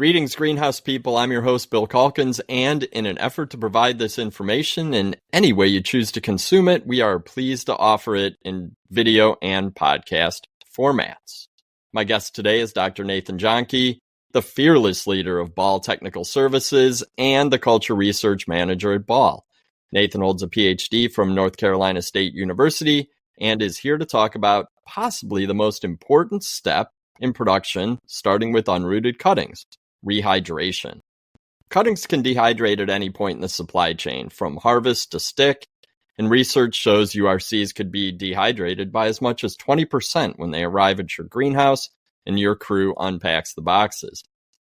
Greetings, greenhouse people. I'm your host, Bill Calkins, and in an effort to provide this information in any way you choose to consume it, we are pleased to offer it in video and podcast formats. My guest today is Dr. Nathan Jahnke, the fearless leader of Ball Technical Services and the Culture Research Manager at Ball. Nathan holds a PhD from North Carolina State University and is here to talk about possibly the most important step in production, starting with unrooted cuttings. Rehydration. Cuttings can dehydrate at any point in the supply chain, from harvest to stick, and research shows URCs could be dehydrated by as much as 20% when they arrive at your greenhouse and your crew unpacks the boxes.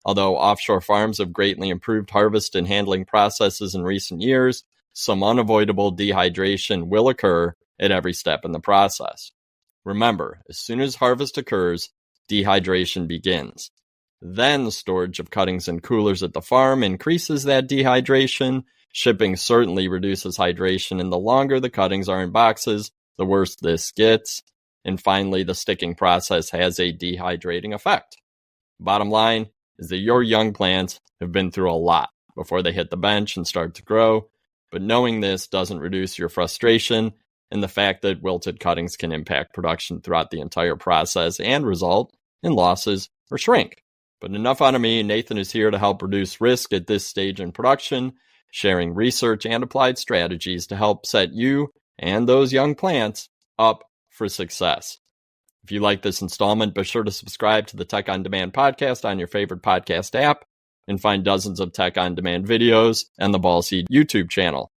Although offshore farms have greatly improved harvest and handling processes in recent years, some unavoidable dehydration will occur at every step in the process. Remember, as soon as harvest occurs, dehydration begins. Then the storage of cuttings in coolers at the farm increases that dehydration. Shipping certainly reduces hydration, and the longer the cuttings are in boxes, the worse this gets. And finally, the sticking process has a dehydrating effect. Bottom line is that your young plants have been through a lot before they hit the bench and start to grow, but knowing this doesn't reduce your frustration and the fact that wilted cuttings can impact production throughout the entire process and result in losses or shrink. But enough out of me. Nathan is here to help reduce risk at this stage in production, sharing research and applied strategies to help set you and those young plants up for success. If you like this installment, be sure to subscribe to the Tech On Demand podcast on your favorite podcast app and find dozens of Tech On Demand videos and the Ballseed YouTube channel.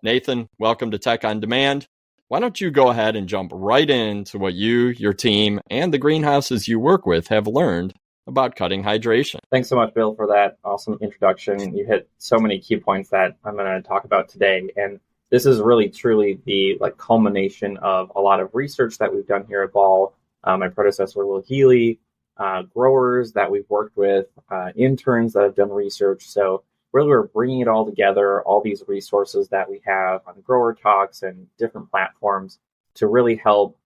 Nathan, welcome to Tech On Demand. Why don't you go ahead and jump right into what you, your team, and the greenhouses you work with have learned about cutting hydration. Thanks so much, Bill, for that awesome introduction. You hit so many key points that I'm going to talk about today. And this is really, truly the culmination of a lot of research that we've done here at Ball. My predecessor, Will Healy, growers that we've worked with, interns that have done research. So really, we're bringing it all together, all these resources that we have on Grower Talks and different platforms to really help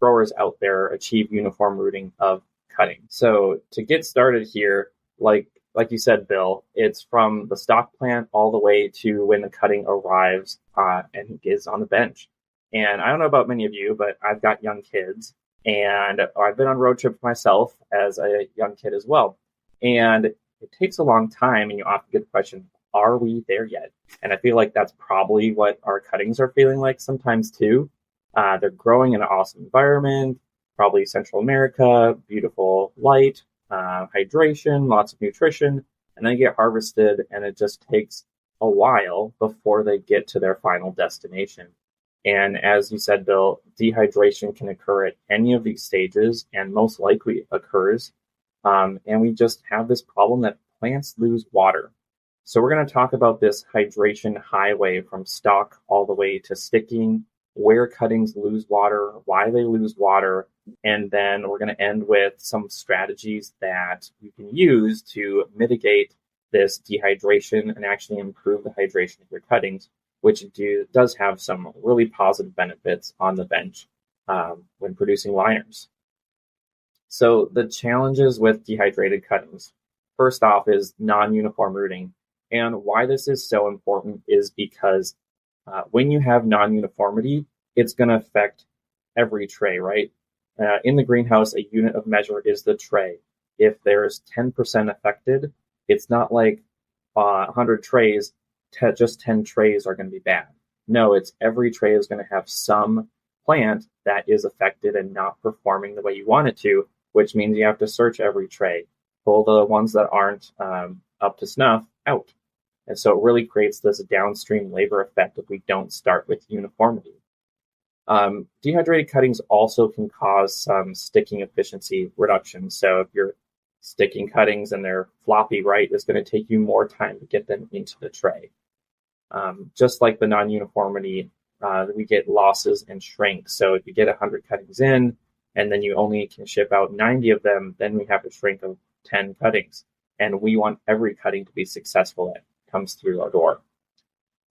growers out there achieve uniform rooting of cutting. So to get started here, like you said, Bill, it's from the stock plant all the way to when the cutting arrives and is on the bench. And I don't know about many of you, but I've got young kids, and I've been on road trips myself as a young kid as well. And it takes a long time, and you often get the question, are we there yet? And I feel like that's probably what our cuttings are feeling like sometimes too. They're growing in an awesome environment, probably Central America, beautiful light, hydration, lots of nutrition, and then they get harvested, and it just takes a while before they get to their final destination. And as you said, Bill, dehydration can occur at any of these stages and most likely occurs. And we just have this problem that plants lose water. So we're going to talk about this hydration highway from stalk all the way to sticking, where cuttings lose water, why they lose water, and then we're going to end with some strategies that you can use to mitigate this dehydration and actually improve the hydration of your cuttings, which does have some really positive benefits on the bench when producing liners. So the challenges with dehydrated cuttings, first off, is non-uniform rooting. And why this is so important is because when you have non-uniformity, it's going to affect every tray, right? In the greenhouse, a unit of measure is the tray. If there's 10% affected, it's not like 100 trays, just 10 trays are going to be bad. No, it's every tray is going to have some plant that is affected and not performing the way you want it to, which means you have to search every tray, pull the ones that aren't up to snuff out. And so it really creates this downstream labor effect if we don't start with uniformity. Dehydrated cuttings also can cause some sticking efficiency reduction. So if you're sticking cuttings and they're floppy, right, it's going to take you more time to get them into the tray. Just like the non-uniformity, we get losses and shrink. So if you get 100 cuttings in and then you only can ship out 90 of them, then we have a shrink of 10 cuttings. And we want every cutting to be successful that comes through our door.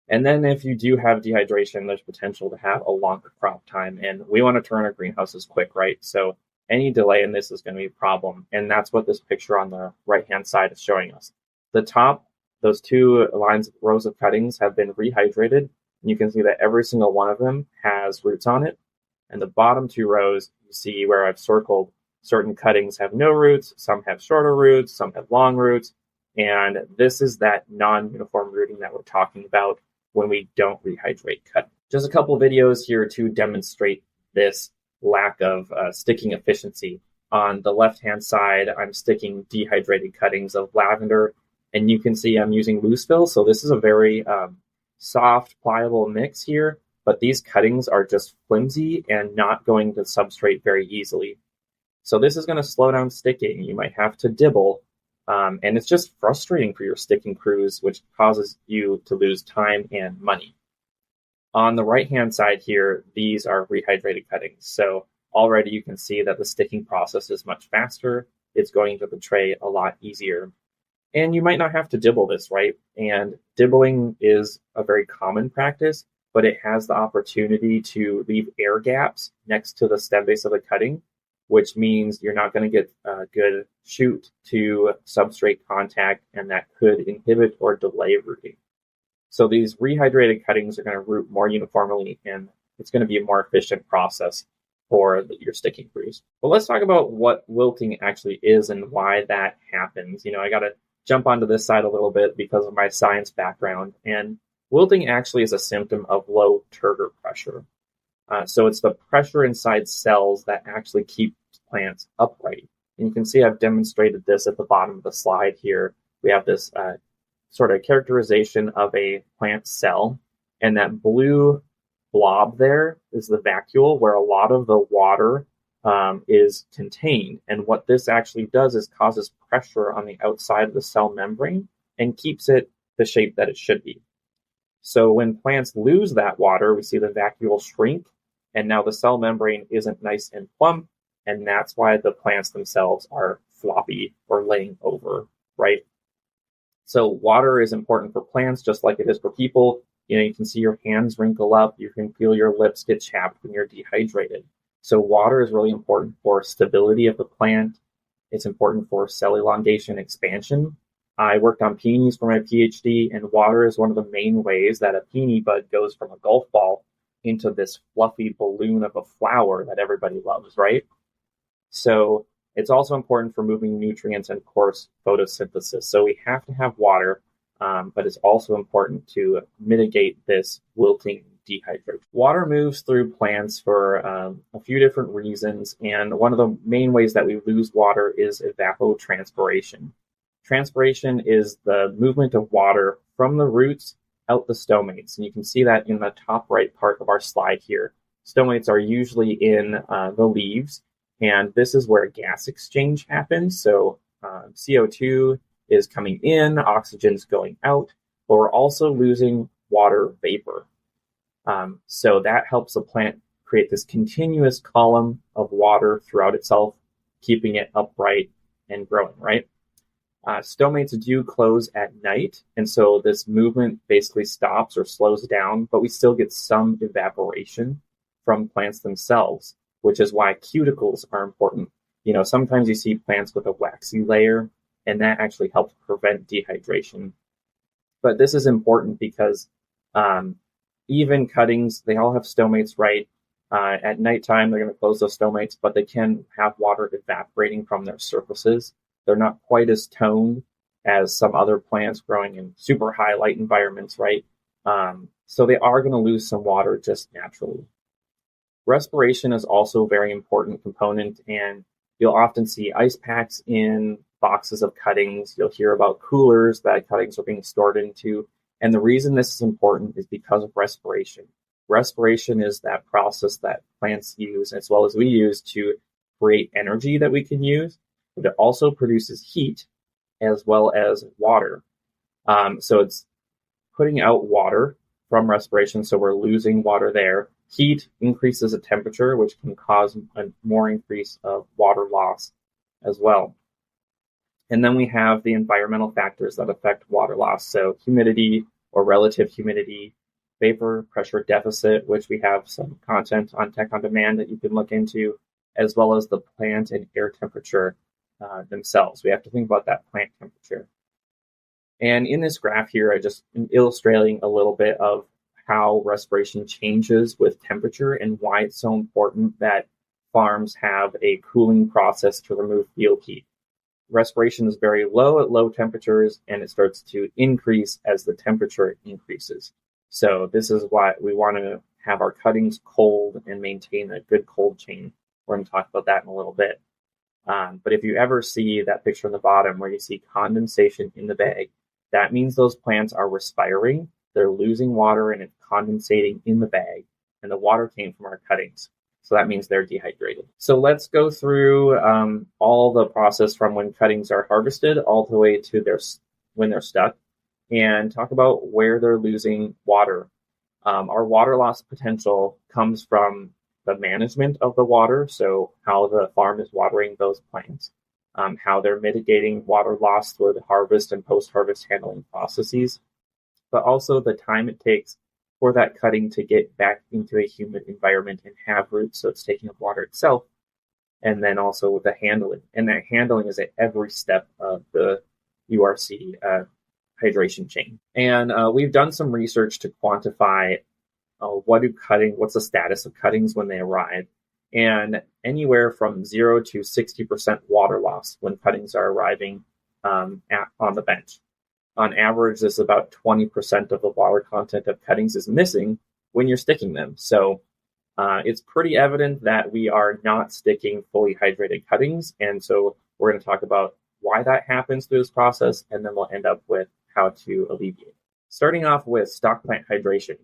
And then if you do have dehydration, there's potential to have a longer crop time. And we want to turn our greenhouses quick, right? So any delay in this is going to be a problem. And that's what this picture on the right-hand side is showing us. The top, those two rows of cuttings have been rehydrated. And you can see that every single one of them has roots on it. And the bottom two rows, you see where I've circled, certain cuttings have no roots, some have shorter roots, some have long roots. And this is that non-uniform rooting that we're talking about when we don't rehydrate cut. Just a couple videos here to demonstrate this lack of sticking efficiency. On the left-hand side, I'm sticking dehydrated cuttings of lavender, and you can see I'm using loose fill. So this is a very soft, pliable mix here, but these cuttings are just flimsy and not going to substrate very easily. So this is going to slow down sticking. You might have to dibble, and it's just frustrating for your sticking crews, which causes you to lose time and money. On the right-hand side here, these are rehydrated cuttings. So already you can see that the sticking process is much faster. It's going into the tray a lot easier. And you might not have to dibble this, right? And dibbling is a very common practice, but it has the opportunity to leave air gaps next to the stem base of the cutting, which means you're not going to get a good shoot to substrate contact, and that could inhibit or delay rooting. So these rehydrated cuttings are going to root more uniformly, and it's going to be a more efficient process for your sticking crews. But let's talk about what wilting actually is and why that happens. I got to jump onto this side a little bit because of my science background. And wilting actually is a symptom of low turgor pressure. So it's the pressure inside cells that actually keep plants upright. And you can see I've demonstrated this at the bottom of the slide here. We have this sort of characterization of a plant cell, and that blue blob there is the vacuole where a lot of the water is contained. And what this actually does is causes pressure on the outside of the cell membrane and keeps it the shape that it should be. So when plants lose that water, we see the vacuole shrink, and now the cell membrane isn't nice and plump, and that's why the plants themselves are floppy or laying over, right? So water is important for plants just like it is for people. You can see your hands wrinkle up, you can feel your lips get chapped when you're dehydrated. So water is really important for stability of the plant. It's important for cell elongation expansion. I worked on peonies for my PhD, and water is one of the main ways that a peony bud goes from a golf ball into this fluffy balloon of a flower that everybody loves, right? So it's also important for moving nutrients and, of course, photosynthesis. So we have to have water, but it's also important to mitigate this wilting dehydration. Water moves through plants for a few different reasons, and one of the main ways that we lose water is evapotranspiration. Transpiration is the movement of water from the roots out the stomates, and you can see that in the top right part of our slide here. Stomates are usually in the leaves, and this is where gas exchange happens. So CO2 is coming in, oxygen's going out, but we're also losing water vapor. So that helps the plant create this continuous column of water throughout itself, keeping it upright and growing, right? Stomates do close at night, and so this movement basically stops or slows down, but we still get some evaporation from plants themselves, which is why cuticles are important. Sometimes you see plants with a waxy layer, and that actually helps prevent dehydration. But this is important because even cuttings, they all have stomates, right? At nighttime, they're going to close those stomates, but they can have water evaporating from their surfaces. They're not quite as toned as some other plants growing in super high light environments, right? So they are going to lose some water just naturally. Respiration is also a very important component, and you'll often see ice packs in boxes of cuttings. You'll hear about coolers that cuttings are being stored into. And the reason this is important is because of respiration. Respiration is that process that plants use, as well as we use, to create energy that we can use, but it also produces heat as well as water. So it's putting out water from respiration, so we're losing water there. Heat increases the temperature, which can cause a more increase of water loss as well. And then we have the environmental factors that affect water loss. So humidity or relative humidity, vapor pressure deficit, which we have some content on Tech on Demand that you can look into, as well as the plant and air temperature themselves. We have to think about that plant temperature. And in this graph here, I just am illustrating a little bit of how respiration changes with temperature and why it's so important that farms have a cooling process to remove field heat. Respiration is very low at low temperatures, and it starts to increase as the temperature increases. So this is why we want to have our cuttings cold and maintain a good cold chain. We're going to talk about that in a little bit. But if you ever see that picture on the bottom where you see condensation in the bag, that means those plants are respiring. They're losing water and it's condensating in the bag, and the water came from our cuttings. So that means they're dehydrated. So let's go through all the process from when cuttings are harvested all the way to when they're stuck, and talk about where they're losing water. Our water loss potential comes from the management of the water, so how the farm is watering those plants, how they're mitigating water loss through the harvest and post-harvest handling processes, but also the time it takes for that cutting to get back into a humid environment and have roots, so it's taking up water itself, and then also with the handling. And that handling is at every step of the URC hydration chain. And we've done some research to quantify what's the status of cuttings when they arrive. And anywhere from 0 to 60% water loss when cuttings are arriving on the bench. On average, this is about 20% of the water content of cuttings is missing when you're sticking them. So it's pretty evident that we are not sticking fully hydrated cuttings. And so we're going to talk about why that happens through this process, and then we'll end up with how to alleviate. Starting off with stock plant hydration.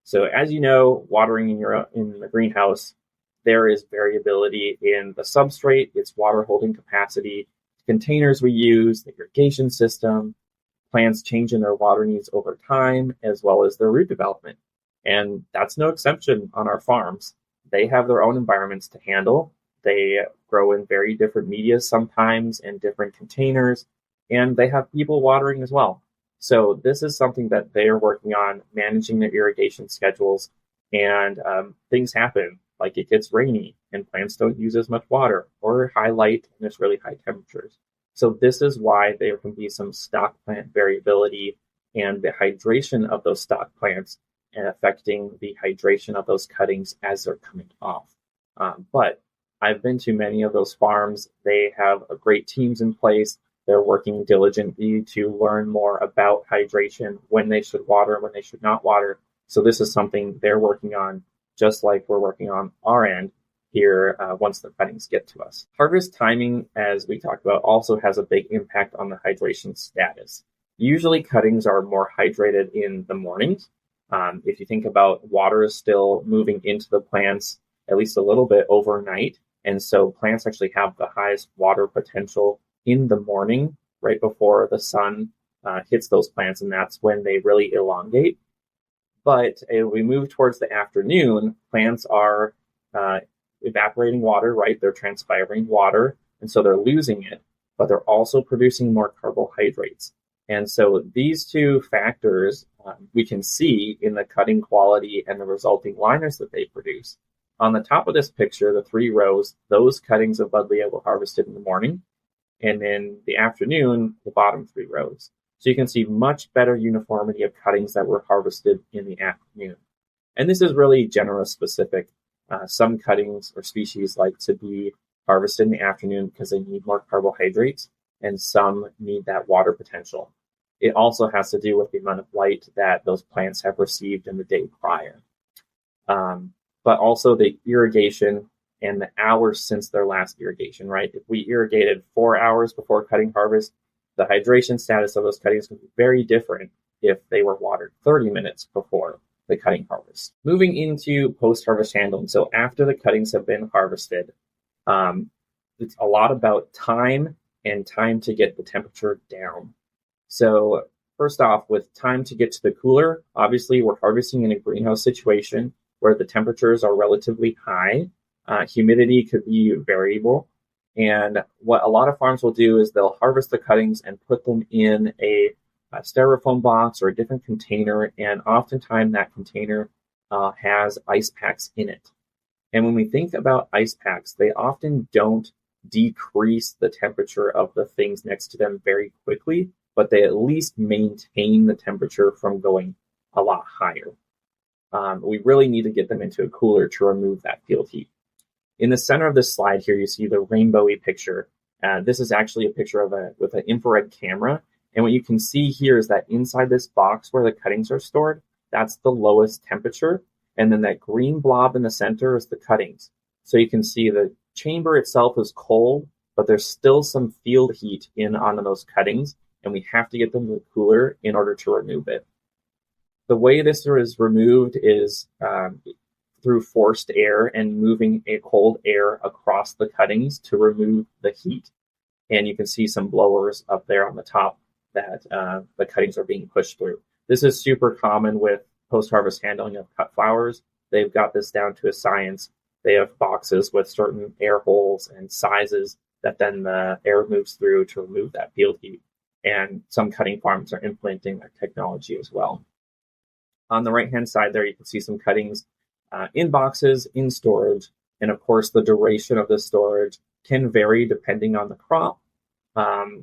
So as you know, watering in the greenhouse, there is variability in the substrate, its water holding capacity, containers we use, the irrigation system. Plants change in their water needs over time, as well as their root development. And that's no exception on our farms. They have their own environments to handle. They grow in very different media sometimes and different containers, and they have people watering as well. So this is something that they are working on, managing their irrigation schedules, and things happen, like it gets rainy and plants don't use as much water, or high light and there's really high temperatures. So this is why there can be some stock plant variability and the hydration of those stock plants and affecting the hydration of those cuttings as they're coming off. But I've been to many of those farms. They have great teams in place. They're working diligently to learn more about hydration, when they should water, when they should not water. So this is something they're working on, just like we're working on our end here once the cuttings get to us. Harvest timing, as we talked about, also has a big impact on the hydration status. Usually cuttings are more hydrated in the mornings. If you think about, water is still moving into the plants at least a little bit overnight. And so plants actually have the highest water potential in the morning, right before the sun hits those plants, and that's when they really elongate. But if we move towards the afternoon, plants are evaporating water, right? They're transpiring water, and so they're losing it, but they're also producing more carbohydrates. And so these two factors we can see in the cutting quality and the resulting liners that they produce. On the top of this picture, the 3 rows, those cuttings of Buddleia were harvested in the morning, and in the afternoon, the bottom 3 rows. So you can see much better uniformity of cuttings that were harvested in the afternoon. And this is really genera specific. Some cuttings or species like to be harvested in the afternoon because they need more carbohydrates, and some need that water potential. It also has to do with the amount of light that those plants have received in the day prior. But also the irrigation and the hours since their last irrigation, right? If we irrigated 4 hours before cutting harvest, the hydration status of those cuttings can be very different if they were watered 30 minutes before the cutting harvest. Moving into post-harvest handling. So after the cuttings have been harvested, it's a lot about time and time to get the temperature down. So first off, with time to get to the cooler, obviously we're harvesting in a greenhouse situation where the temperatures are relatively high. Humidity could be variable. And what a lot of farms will do is they'll harvest the cuttings and put them in a styrofoam box or a different container. And oftentimes that container has ice packs in it. And when we think about ice packs, they often don't decrease the temperature of the things next to them very quickly, but they at least maintain the temperature from going a lot higher. We really need to get them into a cooler to remove that field heat. In the center of this slide here, you see the rainbowy picture. This is actually a picture with an infrared camera. And what you can see here is that inside this box where the cuttings are stored, that's the lowest temperature. And then that green blob in the center is the cuttings. So you can see the chamber itself is cold, but there's still some field heat on those cuttings, and we have to get them to the cooler in order to remove it. The way this is removed is through forced air and moving a cold air across the cuttings to remove the heat. And you can see some blowers up there on the top that the cuttings are being pushed through. This is super common with post-harvest handling of cut flowers. They've got this down to a science. They have boxes with certain air holes and sizes that then the air moves through to remove that field heat. And some cutting farms are implementing that technology as well. On the right-hand side there, you can see some cuttings in boxes, in storage. And of course, the duration of the storage can vary depending on the crop.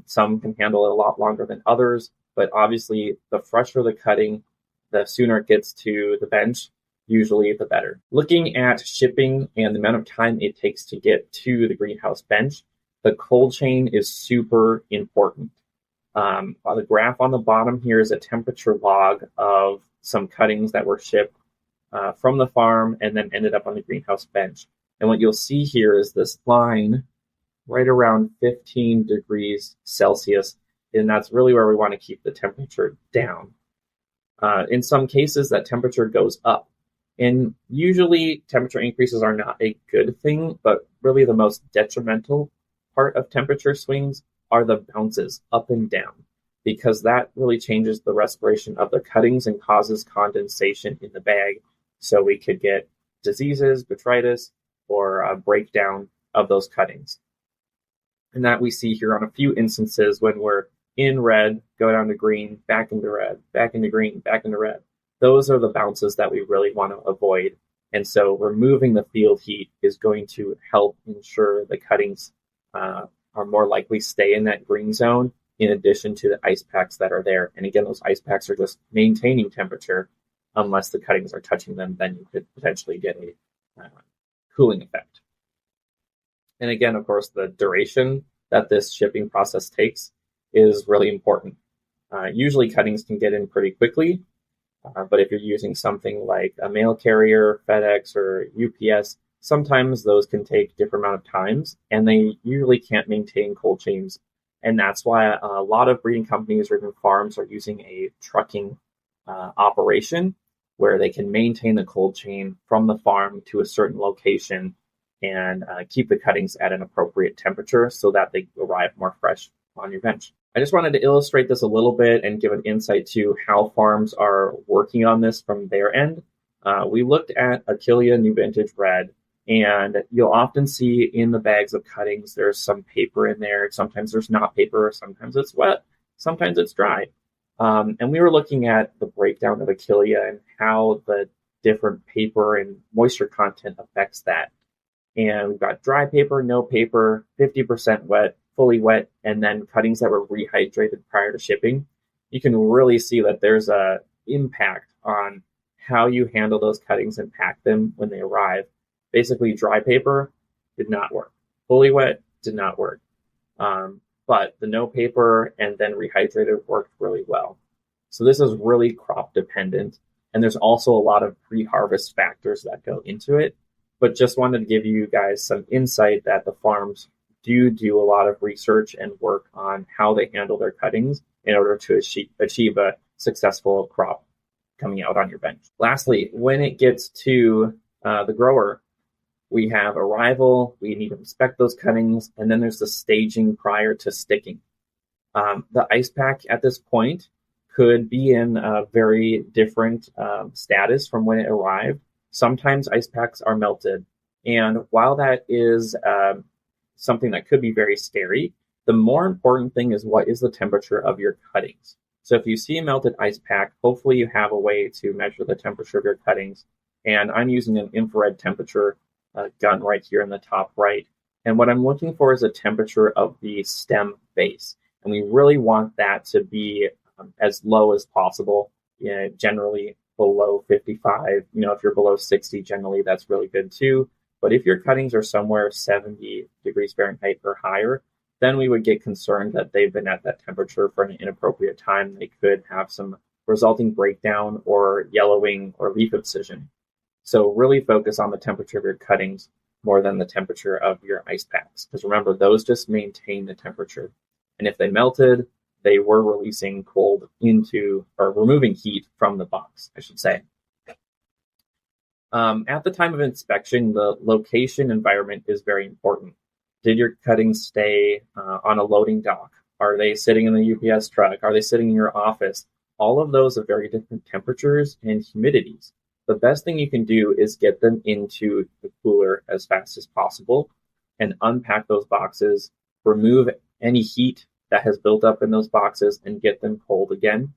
Some can handle it a lot longer than others, but obviously the fresher the cutting, the sooner it gets to the bench, usually the better. Looking at shipping and the amount of time it takes to get to the greenhouse bench, the cold chain is super important. The graph on the bottom here is a temperature log of some cuttings that were shipped from the farm and then ended up on the greenhouse bench. And what you'll see here is this line right around 15 degrees Celsius, and that's really where we want to keep the temperature down. In some cases, that temperature goes up. And usually temperature increases are not a good thing, but really the most detrimental part of temperature swings are the bounces up and down, because that really changes the respiration of the cuttings and causes condensation in the bag. So we could get diseases, botrytis, or a breakdown of those cuttings. And that we see here on a few instances when we're in red, go down to green, back into red, back into green, back into red. Those are the bounces that we really want to avoid. And so removing the field heat is going to help ensure the cuttings are more likely stay in that green zone, in addition to the ice packs that are there. And again, those ice packs are just maintaining temperature. Unless the cuttings are touching them, then you could potentially get a cooling effect. And again, of course, the duration that this shipping process takes is really important. Usually cuttings can get in pretty quickly, but if you're using something like a mail carrier, FedEx, or UPS, sometimes those can take different amount of times, and they usually can't maintain cold chains. And that's why a lot of breeding companies or even farms are using a trucking operation where they can maintain the cold chain from the farm to a certain location and keep the cuttings at an appropriate temperature so that they arrive more fresh on your bench. I just wanted to illustrate this a little bit and give an insight to how farms are working on this from their end. We looked at Achillea New Vintage Red, and you'll often see in the bags of cuttings, there's some paper in there. Sometimes there's not paper, sometimes it's wet, sometimes it's dry. And we were looking at the breakdown of Achillea and how the different paper and moisture content affects that. And we've got dry paper, no paper, 50% wet, fully wet, and then cuttings that were rehydrated prior to shipping. You can really see that there's a impact on how you handle those cuttings and pack them when they arrive. Basically, dry paper did not work. Fully wet did not work. But the no paper and then rehydrated worked really well. So this is really crop dependent. And there's also a lot of pre-harvest factors that go into it. But just wanted to give you guys some insight that the farms do a lot of research and work on how they handle their cuttings in order to achieve a successful crop coming out on your bench. Lastly, when it gets to the grower, we have arrival, we need to inspect those cuttings, and then there's the staging prior to sticking. The ice pack at this point could be in a very different status from when it arrived. Sometimes ice packs are melted, and while that is something that could be very scary, the more important thing is what is the temperature of your cuttings. So if you see a melted ice pack, hopefully you have a way to measure the temperature of your cuttings, and I'm using an infrared temperature gun right here in the top right. And what I'm looking for is a temperature of the stem base. And we really want that to be as low as possible, generally below 55. If you're below 60, generally that's really good too. But if your cuttings are somewhere 70 degrees Fahrenheit or higher, then we would get concerned that they've been at that temperature for an inappropriate time. They could have some resulting breakdown or yellowing or leaf abscission. So really focus on the temperature of your cuttings more than the temperature of your ice packs. Because remember, those just maintain the temperature. And if they melted, they were releasing cold into, or removing heat from the box, I should say. At the time of inspection, the location environment is very important. Did your cuttings stay on a loading dock? Are they sitting in the UPS truck? Are they sitting in your office? All of those are very different temperatures and humidities. The best thing you can do is get them into the cooler as fast as possible and unpack those boxes, remove any heat that has built up in those boxes and get them cold again.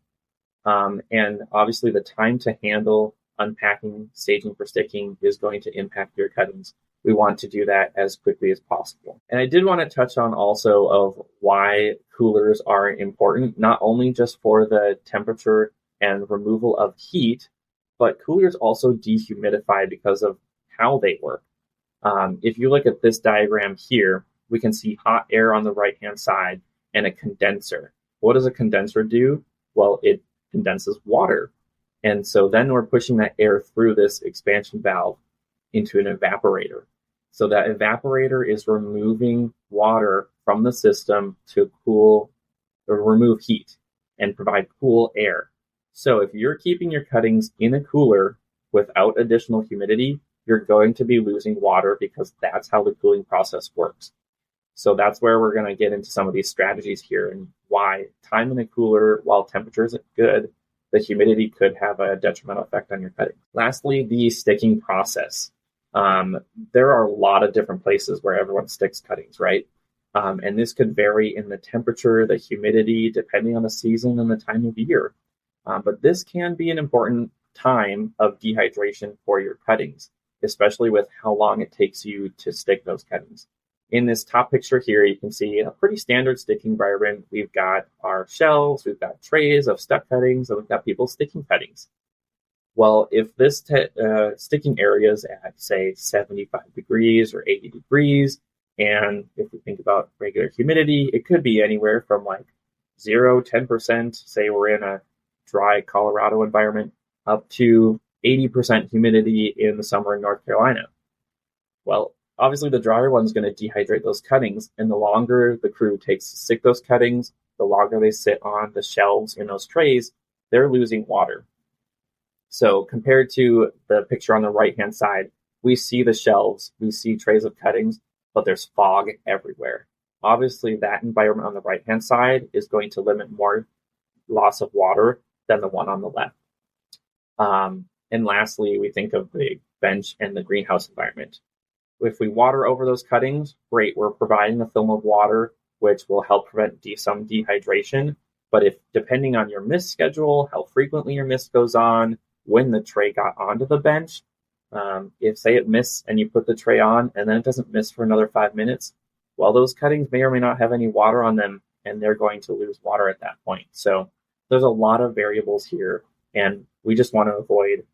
And obviously the time to handle unpacking, staging for sticking is going to impact your cuttings. We want to do that as quickly as possible. And I did want to touch on also of why coolers are important, not only just for the temperature and removal of heat, but coolers also dehumidify because of how they work. If you look at this diagram here, we can see hot air on the right-hand side and a condenser. What does a condenser do? Well, it condenses water. And so then we're pushing that air through this expansion valve into an evaporator. So that evaporator is removing water from the system to cool or remove heat and provide cool air. So if you're keeping your cuttings in a cooler without additional humidity, you're going to be losing water because that's how the cooling process works. So that's where we're going to get into some of these strategies here and why time in a cooler, while temperature isn't good, the humidity could have a detrimental effect on your cutting. Lastly, the sticking process. There are a lot of different places where everyone sticks cuttings, right? And this could vary in the temperature, the humidity, depending on the season and the time of year. But this can be an important time of dehydration for your cuttings, especially with how long it takes you to stick those cuttings. In this top picture here, you can see a pretty standard sticking environment. We've got our shelves, we've got trays of stuck cuttings, and we've got people sticking cuttings. Well, if this sticking area is at, say, 75 degrees or 80 degrees, and if we think about regular humidity, it could be anywhere from like 0, 10%, say we're in a dry Colorado environment, up to 80% humidity in the summer in North Carolina. Well, obviously the drier one's going to dehydrate those cuttings, and the longer the crew takes to stick those cuttings, the longer they sit on the shelves in those trays, they're losing water. So compared to the picture on the right-hand side, we see the shelves, we see trays of cuttings, but there's fog everywhere. Obviously, that environment on the right-hand side is going to limit more loss of water than the one on the left. And lastly, we think of the bench and the greenhouse environment. If we water over those cuttings, great, we're providing a film of water, which will help prevent some dehydration. But if, depending on your mist schedule, how frequently your mist goes on, when the tray got onto the bench, if, say, it mists and you put the tray on and then it doesn't mist for another 5 minutes, well, those cuttings may or may not have any water on them, and they're going to lose water at that point. So there's a lot of variables here, and we just want to avoid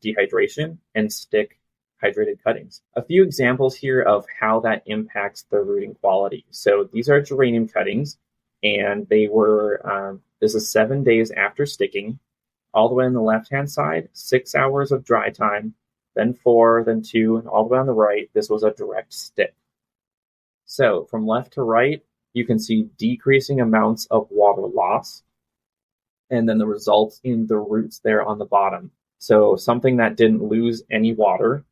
dehydration and stick hydrated cuttings. A few examples here of how that impacts the rooting quality. So these are geranium cuttings, and they were, this is 7 days after sticking. All the way on the left-hand side, 6 hours of dry time, then 4, then 2, and all the way on the right, this was a direct stick. So from left to right, you can see decreasing amounts of water loss, and then the results in the roots there on the bottom. So something that didn't lose any water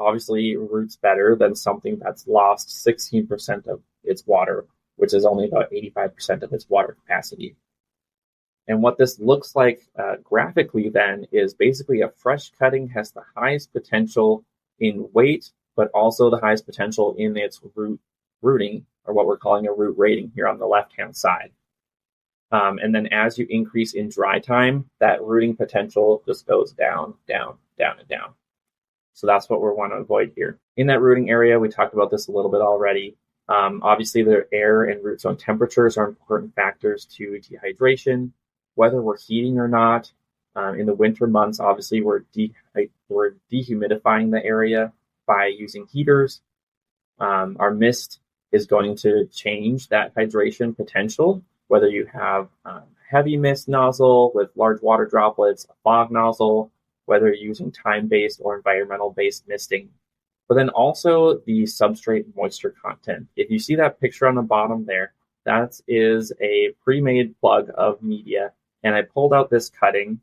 obviously roots better than something that's lost 16% of its water, which is only about 85% of its water capacity. And what this looks like graphically then is basically a fresh cutting has the highest potential in weight, but also the highest potential in its rooting, or what we're calling a root rating here on the left-hand side. And then as you increase in dry time, that rooting potential just goes down, down, down, and down. So that's what we want to avoid here. In that rooting area, we talked about this a little bit already. Obviously, the air and root zone temperatures are important factors to dehydration, whether we're heating or not. In the winter months, obviously, we're dehumidifying the area by using heaters. Our mist is going to change that hydration potential, whether you have heavy mist nozzle with large water droplets, a fog nozzle, whether you're using time-based or environmental-based misting. But then also the substrate moisture content. If you see that picture on the bottom there, that is a pre-made plug of media. And I pulled out this cutting,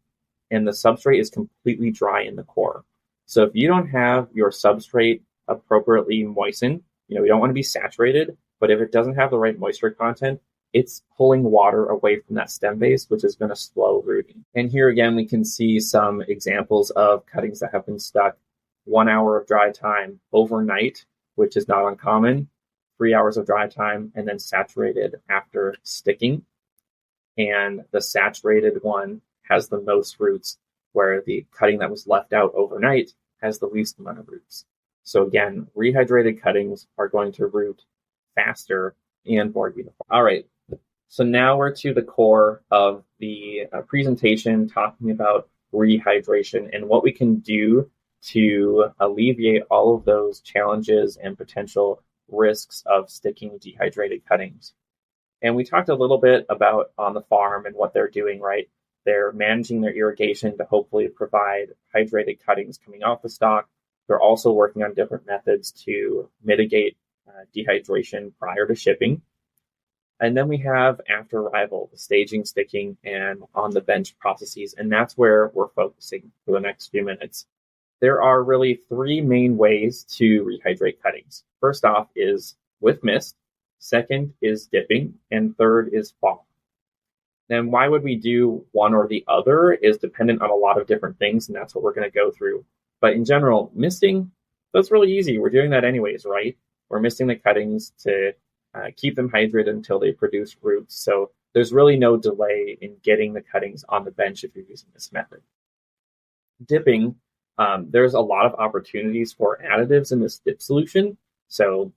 and the substrate is completely dry in the core. So if you don't have your substrate appropriately moistened, you don't want to be saturated, but if it doesn't have the right moisture content, it's pulling water away from that stem base, which is going to slow rooting. And here again, we can see some examples of cuttings that have been stuck 1 hour of dry time overnight, which is not uncommon, 3 hours of dry time, and then saturated after sticking. And the saturated one has the most roots, where the cutting that was left out overnight has the least amount of roots. So again, rehydrated cuttings are going to root faster and more uniform. All right, so now we're to the core of the presentation, talking about rehydration and what we can do to alleviate all of those challenges and potential risks of sticking dehydrated cuttings. And we talked a little bit about on the farm and what they're doing, right? They're managing their irrigation to hopefully provide hydrated cuttings coming off the stalk. They're also working on different methods to mitigate dehydration prior to shipping. And then we have after arrival, the staging, sticking, and on the bench processes. And that's where we're focusing for the next few minutes. There are really three main ways to rehydrate cuttings. First off is with mist. Second is dipping. And third is fog. Then why would we do one or the other is dependent on a lot of different things, and that's what we're going to go through. But in general, misting, that's really easy. We're doing that anyways, right? We're misting the cuttings to keep them hydrated until they produce roots. So there's really no delay in getting the cuttings on the bench if you're using this method. Dipping, there's a lot of opportunities for additives in this dip solution. So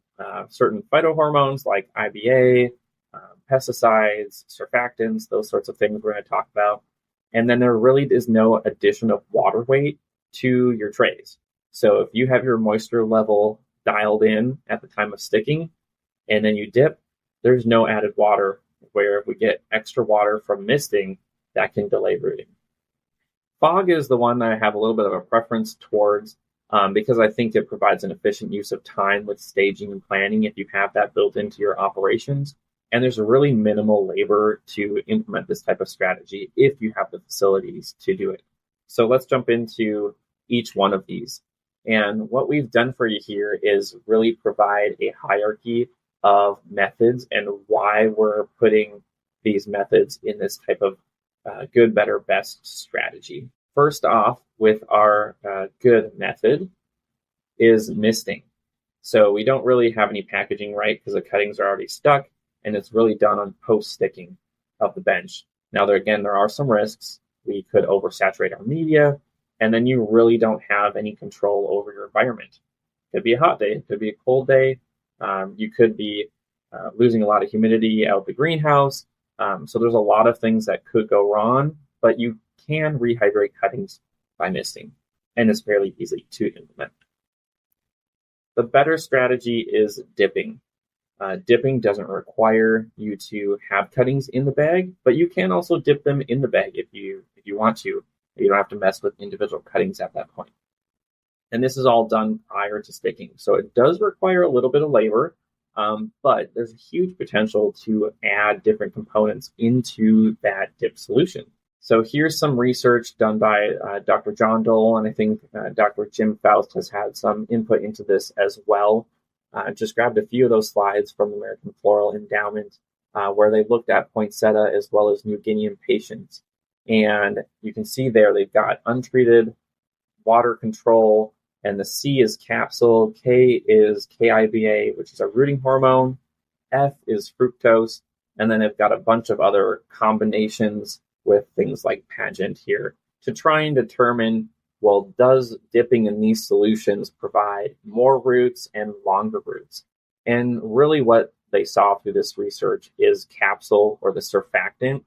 certain phytohormones like IBA, pesticides, surfactants, those sorts of things we're going to talk about. And then there really is no addition of water weight to your trays. So if you have your moisture level dialed in at the time of sticking, and then you dip, there's no added water, where if we get extra water from misting, that can delay rooting. Fog is the one that I have a little bit of a preference towards because I think it provides an efficient use of time with staging and planning if you have that built into your operations. And there's a really minimal labor to implement this type of strategy if you have the facilities to do it. So let's jump into each one of these. And what we've done for you here is really provide a hierarchy of methods and why we're putting these methods in this type of good, better, best strategy. First off, with our good method is misting. So we don't really have any packaging, right? Because the cuttings are already stuck, and it's really done on post-sticking of the bench. Now, there are some risks. We could oversaturate our media, and then you really don't have any control over your environment. It could be a hot day. It could be a cold day. You could be losing a lot of humidity out of the greenhouse. So there's a lot of things that could go wrong, but you can rehydrate cuttings by misting, and it's fairly easy to implement. The better strategy is dipping. Dipping doesn't require you to have cuttings in the bag, but you can also dip them in the bag if you want to. You don't have to mess with individual cuttings at that point. And this is all done prior to sticking. So it does require a little bit of labor, but there's a huge potential to add different components into that dip solution. So here's some research done by Dr. John Dole, and I think Dr. Jim Faust has had some input into this as well. Just grabbed a few of those slides from the American Floral Endowment, where they looked at poinsettia as well as New Guinean patience. And you can see there they've got untreated, water control, and the C is capsule, K is KIBA, which is a rooting hormone, F is fructose, and then they've got a bunch of other combinations with things like pageant here to try and determine Well, does dipping in these solutions provide more roots and longer roots? And really what they saw through this research is capsule, or the surfactant,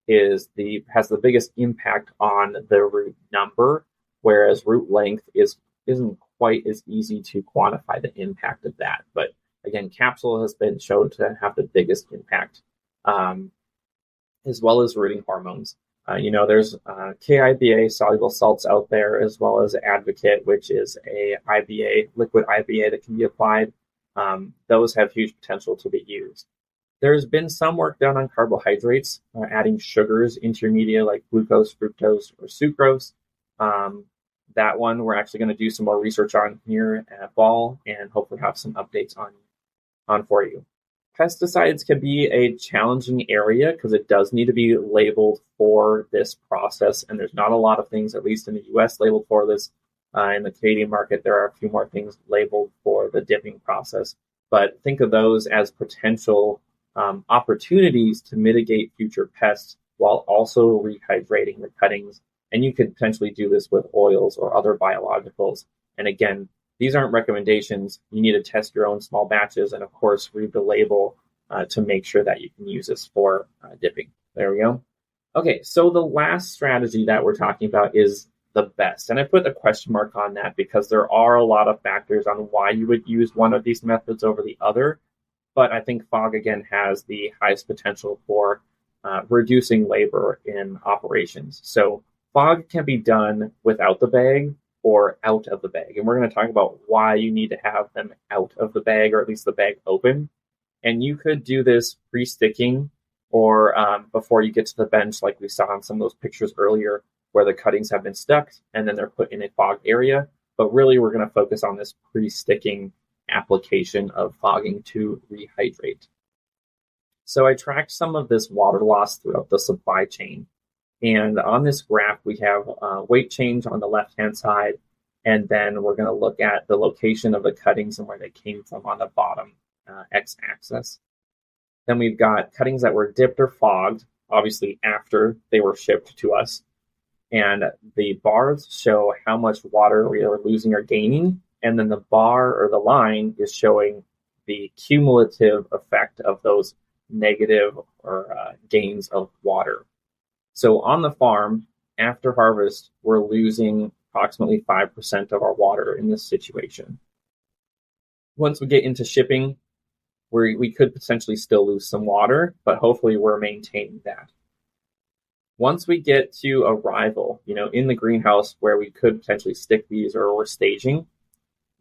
has the biggest impact on the root number, whereas root length isn't quite as easy to quantify the impact of that. But again, capsule has been shown to have the biggest impact, as well as rooting hormones. There's KIBA soluble salts out there, as well as Advocate, which is a IBA, liquid IBA that can be applied. Those have huge potential to be used. There's been some work done on carbohydrates, adding sugars into your media like glucose, fructose, or sucrose. That one we're actually going to do some more research on here at fall, and hopefully have some updates on for you. Pesticides can be a challenging area because it does need to be labeled for this process, and there's not a lot of things, at least in the US, labeled for this. In the Canadian market, there are a few more things labeled for the dipping process, but think of those as potential opportunities to mitigate future pests while also rehydrating the cuttings. And you could potentially do this with oils or other biologicals. And again, these aren't recommendations. You need to test your own small batches and, of course, read the label to make sure that you can use this for dipping. There we go. Okay, so the last strategy that we're talking about is the best. And I put a question mark on that because there are a lot of factors on why you would use one of these methods over the other. But I think fog, again, has the highest potential for reducing labor in operations. So fog can be done without the bag or out of the bag. And we're going to talk about why you need to have them out of the bag, or at least the bag open. And you could do this pre-sticking or before you get to the bench, like we saw in some of those pictures earlier, where the cuttings have been stuck and then they're put in a fog area. But really, we're going to focus on this pre-sticking application of fogging to rehydrate. So I tracked some of this water loss throughout the supply chain. And on this graph, we have weight change on the left-hand side, and then we're going to look at the location of the cuttings and where they came from on the bottom x-axis. Then we've got cuttings that were dipped or fogged, obviously after they were shipped to us. And the bars show how much water we are losing or gaining, and then the bar or the line is showing the cumulative effect of those negative or gains of water. So on the farm, after harvest, we're losing approximately 5% of our water in this situation. Once we get into shipping, we could potentially still lose some water, but hopefully we're maintaining that. Once we get to arrival, in the greenhouse where we could potentially stick these or we're staging,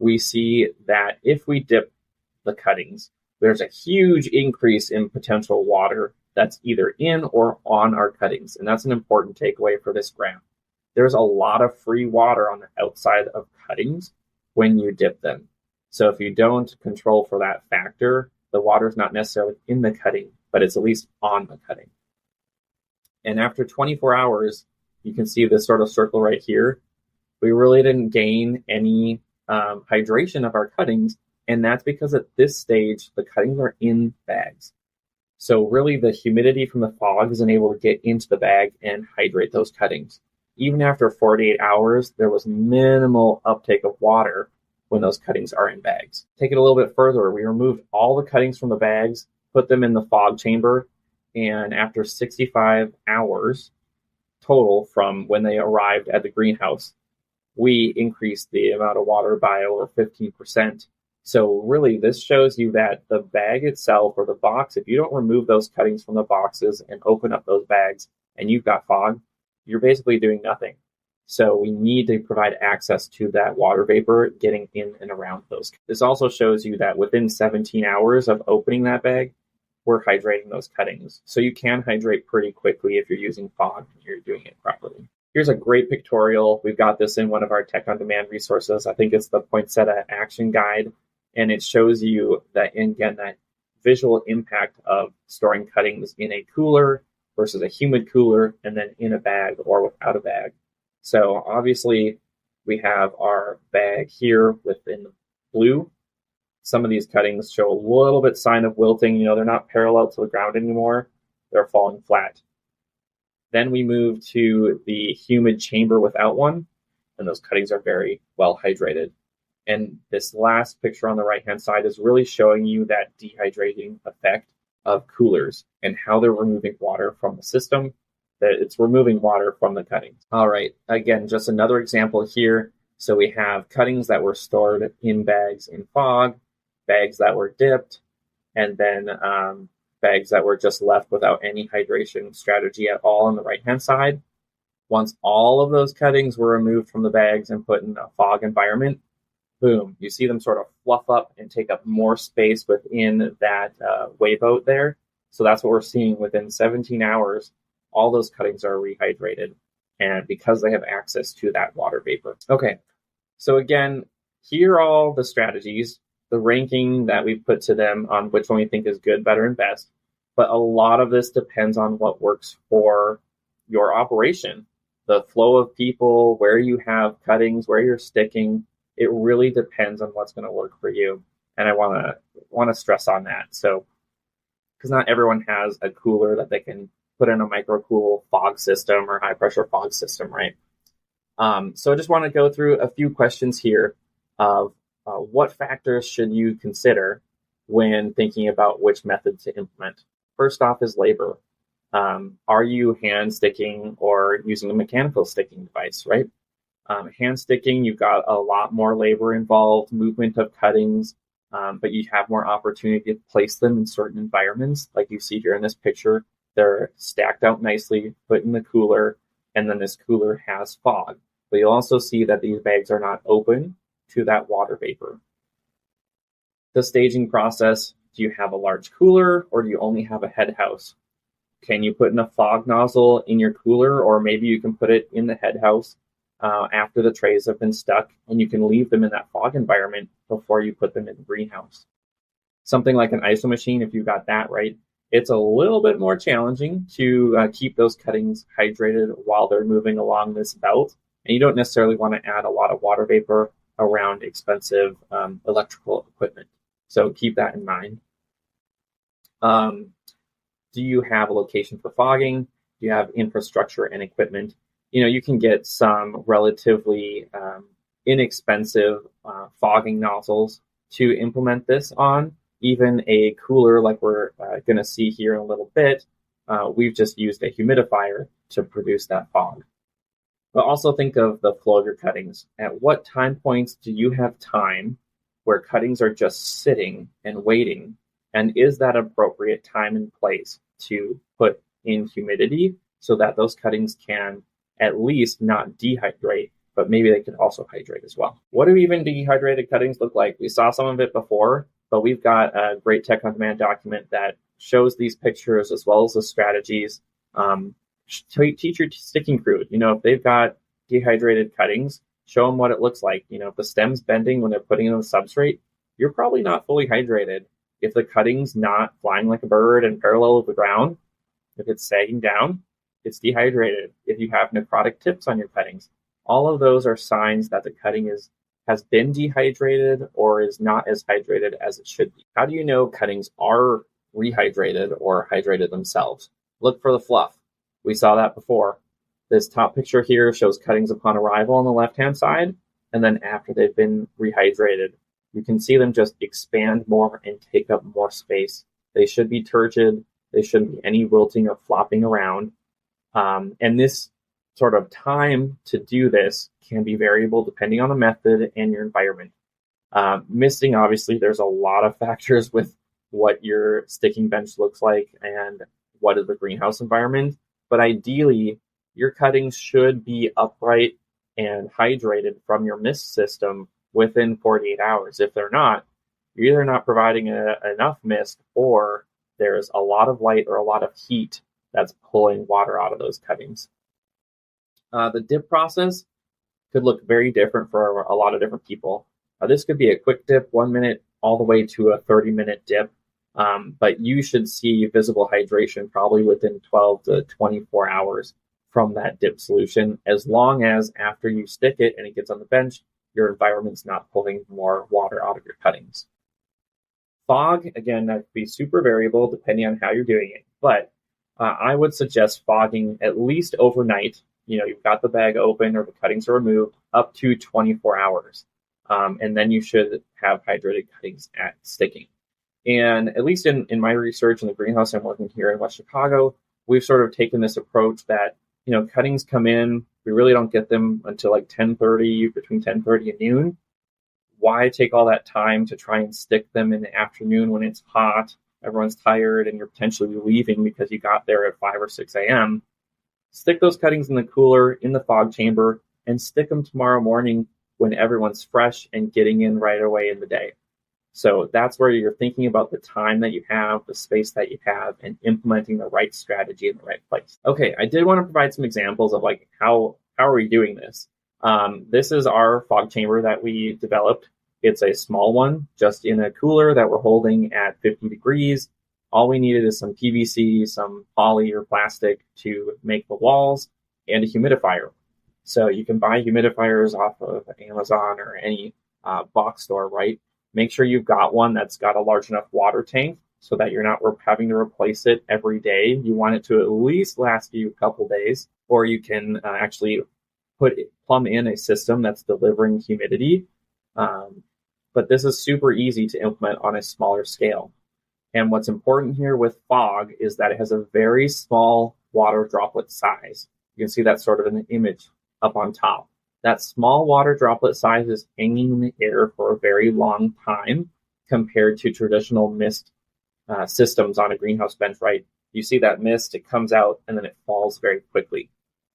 we see that if we dip the cuttings, there's a huge increase in potential water that's either in or on our cuttings. And that's an important takeaway for this graph. There's a lot of free water on the outside of cuttings when you dip them. So if you don't control for that factor, the water is not necessarily in the cutting, but it's at least on the cutting. And after 24 hours, you can see this sort of circle right here. We really didn't gain any hydration of our cuttings. And that's because at this stage, the cuttings are in bags. So really the humidity from the fog isn't able to get into the bag and hydrate those cuttings. Even after 48 hours, there was minimal uptake of water when those cuttings are in bags. Take it a little bit further. We removed all the cuttings from the bags, put them in the fog chamber, and after 65 hours total from when they arrived at the greenhouse, we increased the amount of water by over 15%. So really, this shows you that the bag itself, or the box, if you don't remove those cuttings from the boxes and open up those bags and you've got fog, you're basically doing nothing. So we need to provide access to that water vapor getting in and around those. This also shows you that within 17 hours of opening that bag, we're hydrating those cuttings. So you can hydrate pretty quickly if you're using fog and you're doing it properly. Here's a great pictorial. We've got this in one of our Tech on Demand resources. I think it's the Poinsettia Action Guide. And it shows you that, again, that visual impact of storing cuttings in a cooler versus a humid cooler, and then in a bag or without a bag. So obviously we have our bag here within the blue. Some of these cuttings show a little bit sign of wilting. They're not parallel to the ground anymore. They're falling flat. Then we move to the humid chamber without one. and those cuttings are very well hydrated. And this last picture on the right-hand side is really showing you that dehydrating effect of coolers and how they're removing water from the system, that it's removing water from the cuttings. All right, again, just another example here. So we have cuttings that were stored in bags in fog, bags that were dipped, and then bags that were just left without any hydration strategy at all on the right-hand side. Once all of those cuttings were removed from the bags and put in a fog environment, boom, you see them sort of fluff up and take up more space within that wave boat there. So that's what we're seeing within 17 hours. All those cuttings are rehydrated, and because they have access to that water vapor. Okay, so again, here are all the strategies, the ranking that we've put to them on which one we think is good, better, and best. But a lot of this depends on what works for your operation. The flow of people, where you have cuttings, where you're sticking, it really depends on what's going to work for you. And I want to stress on that. So, because not everyone has a cooler that they can put in a microcool fog system or high pressure fog system, right? So I just want to go through a few questions here of what factors should you consider when thinking about which method to implement. First off is labor. Are you hand sticking or using a mechanical sticking device, right? Hand sticking, you've got a lot more labor involved, movement of cuttings, but you have more opportunity to place them in certain environments. Like you see here in this picture, they're stacked out nicely, put in the cooler, and then this cooler has fog. But you'll also see that these bags are not open to that water vapor. The staging process, do you have a large cooler or do you only have a head house? Can you put in a fog nozzle in your cooler, or maybe you can put it in the head house after the trays have been stuck, and you can leave them in that fog environment before you put them in the greenhouse. Something like an ISO machine, if you got that right, it's a little bit more challenging to keep those cuttings hydrated while they're moving along this belt, and you don't necessarily want to add a lot of water vapor around expensive electrical equipment. So keep that in mind. Do you have a location for fogging? Do you have infrastructure and equipment? You can get some relatively inexpensive fogging nozzles to implement this on. Even a cooler like we're going to see here in a little bit, we've just used a humidifier to produce that fog. But also think of the flow of your cuttings. At what time points do you have time where cuttings are just sitting and waiting? And is that appropriate time and place to put in humidity so that those cuttings can at least not dehydrate, but maybe they could also hydrate as well? What do even dehydrated cuttings look like? We saw some of it before, but we've got a great Tech on Demand document that shows these pictures as well as the strategies. Teach your sticking crew, if they've got dehydrated cuttings, show them what it looks like. If the stem's bending when they're putting it on the substrate, you're probably not fully hydrated. If the cutting's not flying like a bird and parallel with the ground, if it's sagging down, it's dehydrated. If you have necrotic tips on your cuttings, all of those are signs that the cutting has been dehydrated or is not as hydrated as it should be. How do you know cuttings are rehydrated or hydrated themselves? Look for the fluff. We saw that before. This top picture here shows cuttings upon arrival on the left-hand side, and then after they've been rehydrated. You can see them just expand more and take up more space. They should be turgid. There shouldn't be any wilting or flopping around. And this sort of time to do this can be variable depending on the method and your environment. Misting, obviously, there's a lot of factors with what your sticking bench looks like and what is the greenhouse environment. But ideally, your cuttings should be upright and hydrated from your mist system within 48 hours. If they're not, you're either not providing enough mist or there's a lot of light or a lot of heat that's pulling water out of those cuttings. The dip process could look very different for a lot of different people. This could be a quick dip, 1 minute, all the way to a 30-minute dip. But you should see visible hydration probably within 12 to 24 hours from that dip solution, as long as after you stick it and it gets on the bench, your environment's not pulling more water out of your cuttings. Fog, again, that could be super variable depending on how you're doing it. But I would suggest fogging at least overnight you've got the bag open or the cuttings are removed, up to 24 hours. And then you should have hydrated cuttings at sticking. And at least in my research in the greenhouse I'm working here in West Chicago, we've sort of taken this approach that, cuttings come in, we really don't get them until like 10:30, between 10:30 and noon. Why take all that time to try and stick them in the afternoon when it's hot, everyone's tired, and you're potentially leaving because you got there at 5 or 6 a.m.? Stick those cuttings in the cooler, in the fog chamber, and stick them tomorrow morning when everyone's fresh and getting in right away in the day. So that's where you're thinking about the time that you have, the space that you have, and implementing the right strategy in the right place. Okay, I did want to provide some examples of like how are we doing this. This is our fog chamber that we developed. It's a small one, just in a cooler that we're holding at 50 degrees. All we needed is some PVC, some poly or plastic to make the walls, and a humidifier. So you can buy humidifiers off of Amazon or any box store, right? Make sure you've got one that's got a large enough water tank so that you're not having to replace it every day. You want it to at least last you a couple days, or you can actually plumb in a system that's delivering humidity. But this is super easy to implement on a smaller scale. And what's important here with fog is that it has a very small water droplet size. You can see that sort of in the image up on top. That small water droplet size is hanging in the air for a very long time compared to traditional mist systems on a greenhouse bench, right? You see that mist, it comes out, and then it falls very quickly.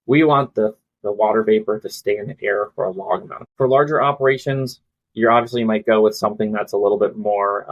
We want the water vapor to stay in the air for a long amount. For larger operations, you obviously might go with something that's a little bit more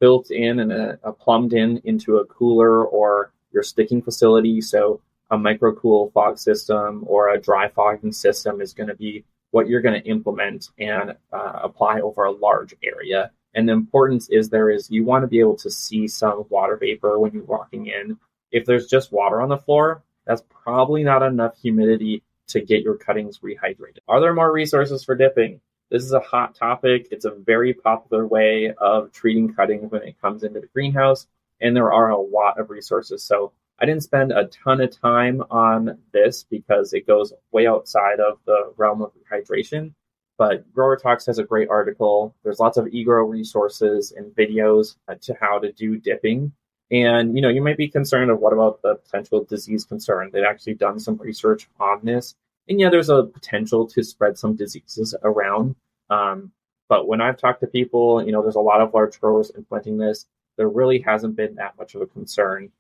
built in and plumbed in into a cooler or your sticking facility. So a microcool fog system or a dry fogging system is going to be what you're going to implement and apply over a large area. And the importance is you want to be able to see some water vapor when you're walking in. If there's just water on the floor, that's probably not enough humidity to get your cuttings rehydrated. Are there more resources for dipping? This is a hot topic. It's a very popular way of treating cuttings when it comes into the greenhouse, and there are a lot of resources. So I didn't spend a ton of time on this because it goes way outside of the realm of rehydration. But Grower Talks has a great article. There's lots of eGrow resources and videos to how to do dipping. And, you might be concerned of what about the potential disease concern. They've actually done some research on this. And yeah, there's a potential to spread some diseases around. But when I've talked to people, there's a lot of large growers implementing this. There really hasn't been that much of a concern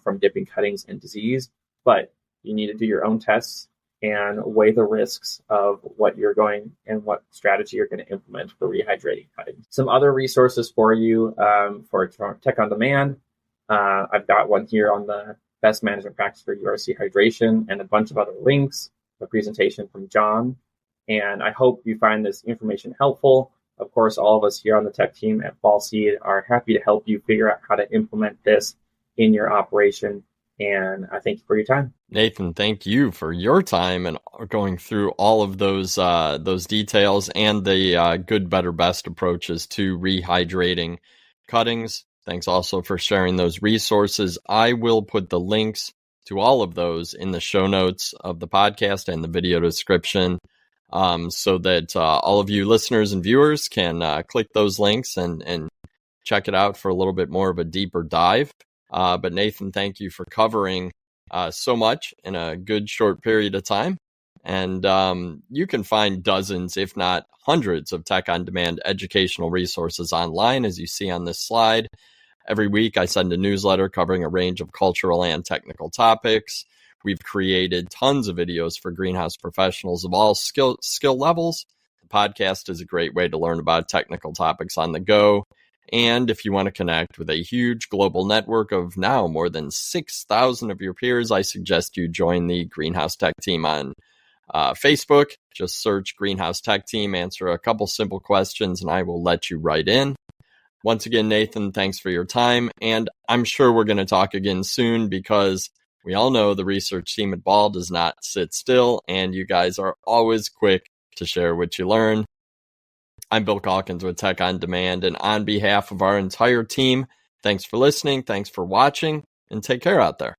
from dipping cuttings and disease, but you need to do your own tests and weigh the risks of what you're going and what strategy you're going to implement for rehydrating cuttings. Some other resources for you for Tech on Demand. I've got one here on the best management practice for URC hydration and a bunch of other links, a presentation from John. And I hope you find this information helpful. Of course, all of us here on the tech team at Fall Seed are happy to help you figure out how to implement this in your operation. And I thank you for your time. Nathan, thank you for your time and going through all of those details and the good, better, best approaches to rehydrating cuttings. Thanks also for sharing those resources. I will put the links to all of those in the show notes of the podcast and the video description so that all of you listeners and viewers can click those links and check it out for a little bit more of a deeper dive. But Nathan, thank you for covering so much in a good short period of time. And you can find dozens, if not hundreds, of Tech on Demand educational resources online, as you see on this slide. Every week, I send a newsletter covering a range of cultural and technical topics. We've created tons of videos for greenhouse professionals of all skill levels. The podcast is a great way to learn about technical topics on the go. And if you want to connect with a huge global network of now more than 6,000 of your peers, I suggest you join the Greenhouse Tech Team on Facebook. Just search Greenhouse Tech Team, answer a couple simple questions, and I will let you right in. Once again, Nathan, thanks for your time. And I'm sure we're going to talk again soon because we all know the research team at Ball does not sit still, and you guys are always quick to share what you learn. I'm Bill Calkins with Tech on Demand, and on behalf of our entire team, thanks for listening, thanks for watching, and take care out there.